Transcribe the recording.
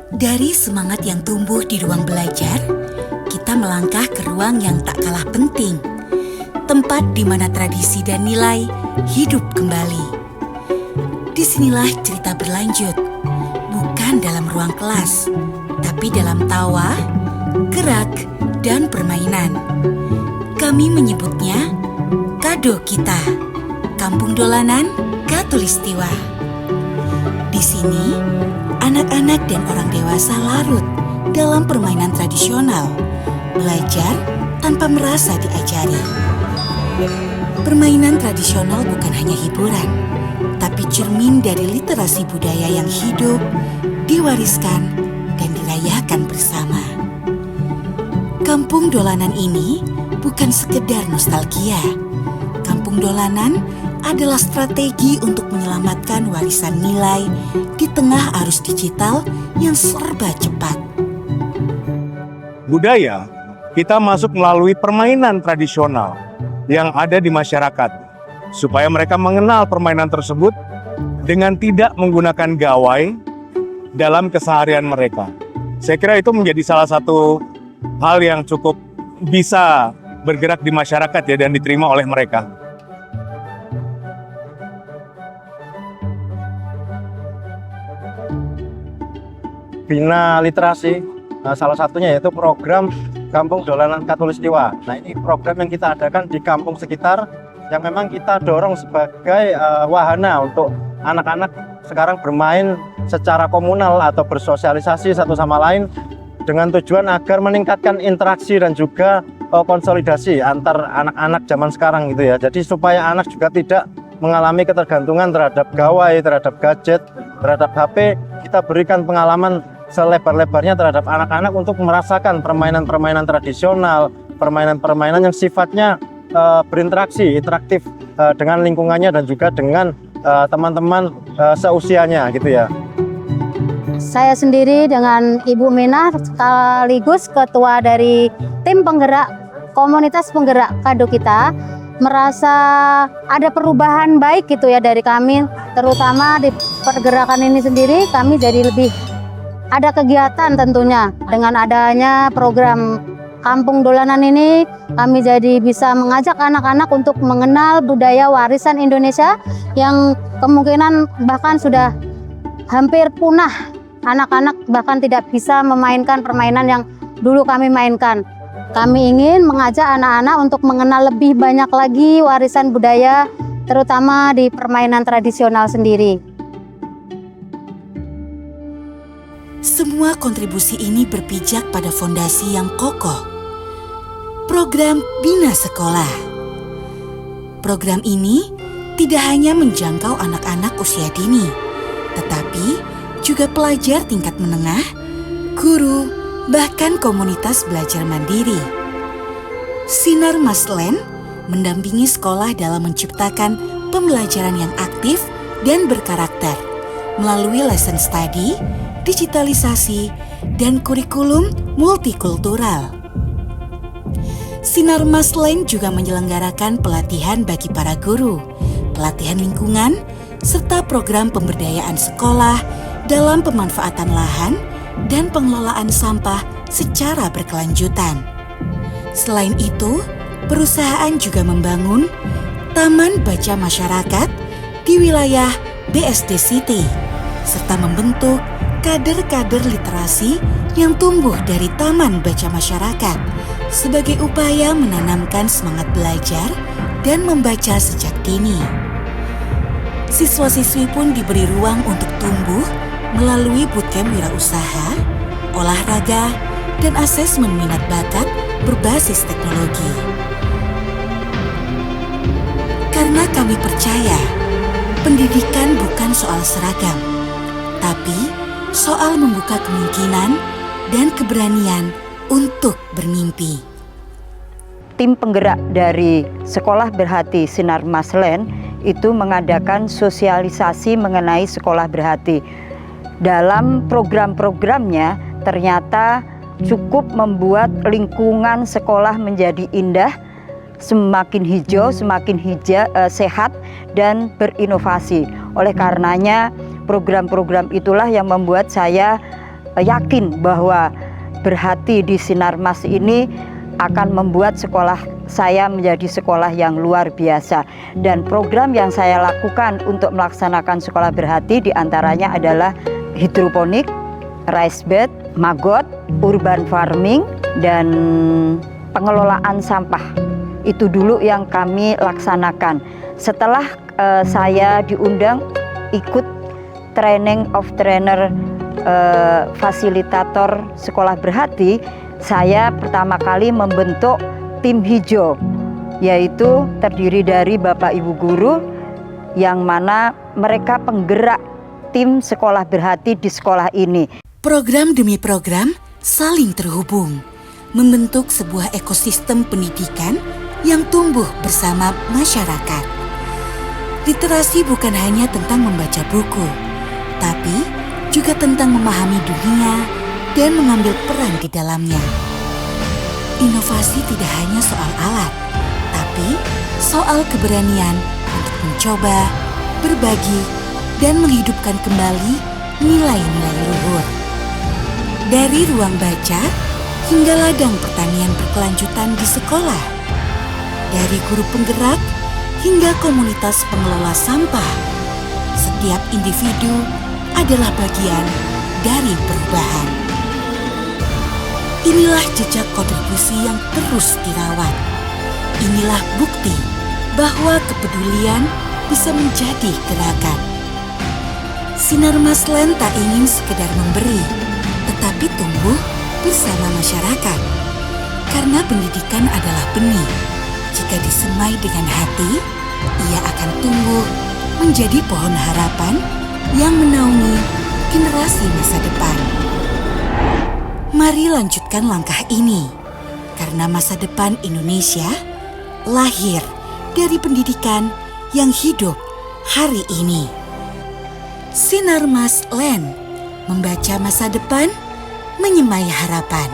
Dari semangat yang tumbuh di ruang belajar, kita melangkah ke ruang yang tak kalah penting, tempat di mana tradisi dan nilai hidup kembali. Disinilah cerita berlanjut, bukan dalam ruang kelas, tapi dalam tawa, gerak, dan permainan. Kami menyebutnya Kado Kita, Kampung Dolanan Khatulistiwa. Di sini, anak-anak dan orang dewasa larut dalam permainan tradisional, belajar tanpa merasa diajari. Permainan tradisional bukan hanya hiburan, tapi cermin dari literasi budaya yang hidup, diwariskan, dan dirayakan bersama. Kampung Dolanan ini bukan sekedar nostalgia. Kampung Dolanan adalah strategi untuk menyelamatkan warisan nilai di tengah arus digital yang serba cepat. Budaya, kita masuk melalui permainan tradisional yang ada di masyarakat, supaya mereka mengenal permainan tersebut dengan tidak menggunakan gawai dalam keseharian mereka. Saya kira itu menjadi salah satu hal yang cukup bisa bergerak di masyarakat ya, dan diterima oleh mereka. Bina literasi, salah satunya yaitu program Kampung Dolanan Khatulistiwa. Nah, ini program yang kita adakan di kampung sekitar yang memang kita dorong sebagai wahana untuk anak-anak sekarang bermain secara komunal atau bersosialisasi satu sama lain dengan tujuan agar meningkatkan interaksi dan juga konsolidasi antar anak-anak zaman sekarang gitu ya. Jadi supaya anak juga tidak mengalami ketergantungan terhadap gawai, terhadap gadget, terhadap HP, kita berikan pengalaman selebar-lebarnya terhadap anak-anak untuk merasakan permainan-permainan tradisional, permainan-permainan yang sifatnya berinteraksi, interaktif dengan lingkungannya dan juga dengan teman-teman seusianya gitu ya. Saya sendiri dengan Ibu Mina sekaligus ketua dari tim penggerak komunitas penggerak Kado Kita merasa ada perubahan baik gitu ya dari kami, terutama di pergerakan ini sendiri kami jadi lebih ada kegiatan tentunya. Dengan adanya program Kampung Dolanan ini kami jadi bisa mengajak anak-anak untuk mengenal budaya warisan Indonesia yang kemungkinan bahkan sudah hampir punah. Anak-anak bahkan tidak bisa memainkan permainan yang dulu kami mainkan. Kami ingin mengajak anak-anak untuk mengenal lebih banyak lagi warisan budaya, terutama di permainan tradisional sendiri. Semua kontribusi ini berpijak pada fondasi yang kokoh. Program Bina Sekolah. Program ini tidak hanya menjangkau anak-anak usia dini, tetapi juga pelajar tingkat menengah, guru, bahkan komunitas belajar mandiri. Sinar Maslen mendampingi sekolah dalam menciptakan pembelajaran yang aktif dan berkarakter melalui lesson study, digitalisasi, dan kurikulum multikultural. Sinar Maslen juga menyelenggarakan pelatihan bagi para guru, pelatihan lingkungan, serta program pemberdayaan sekolah dalam pemanfaatan lahan dan pengelolaan sampah secara berkelanjutan. Selain itu, perusahaan juga membangun Taman Baca Masyarakat di wilayah BSD City, serta membentuk kader-kader literasi yang tumbuh dari Taman Baca Masyarakat sebagai upaya menanamkan semangat belajar dan membaca sejak dini. Siswa-siswi pun diberi ruang untuk tumbuh melalui bootcamp wirausaha, olahraga, dan asesmen minat bakat berbasis teknologi. Karena kami percaya, pendidikan bukan soal seragam, tapi soal membuka kemungkinan dan keberanian untuk bermimpi. Tim penggerak dari Sekolah Berhati Sinar Maslen itu mengadakan sosialisasi mengenai sekolah berhati. Dalam program-programnya ternyata cukup membuat lingkungan sekolah menjadi indah, semakin hijau, sehat dan berinovasi. Oleh karenanya program-program itulah yang membuat saya yakin bahwa Berhati di Sinarmas ini akan membuat sekolah saya menjadi sekolah yang luar biasa. Dan program yang saya lakukan untuk melaksanakan sekolah Berhati diantaranya adalah hidroponik, rice bed, magot, urban farming, dan pengelolaan sampah. Itu dulu yang kami laksanakan. Setelah saya diundang ikut training of trainer fasilitator sekolah Berhati, saya pertama kali membentuk tim hijau, yaitu terdiri dari Bapak Ibu guru yang mana mereka penggerak tim sekolah Berhati di sekolah ini. Program demi program saling terhubung, membentuk sebuah ekosistem pendidikan yang tumbuh bersama masyarakat. Literasi bukan hanya tentang membaca buku, tapi juga tentang memahami dunia dan mengambil peran di dalamnya. Inovasi tidak hanya soal alat, tapi soal keberanian untuk mencoba, berbagi, dan menghidupkan kembali nilai-nilai luhur. Dari ruang baca hingga ladang pertanian berkelanjutan di sekolah, dari guru penggerak hingga komunitas pengelola sampah, setiap individu adalah bagian dari perubahan. Inilah jejak kontribusi yang terus dirawat. Inilah bukti bahwa kepedulian bisa menjadi gerakan. Sinarmas Land tak ingin sekedar memberi, tetapi tumbuh bersama masyarakat. Karena pendidikan adalah benih. Jika disemai dengan hati, ia akan tumbuh menjadi pohon harapan yang menaungi generasi masa depan. Mari lanjutkan langkah ini, karena masa depan Indonesia lahir dari pendidikan yang hidup hari ini. Sinarmas Land, membaca masa depan, menyemai harapan.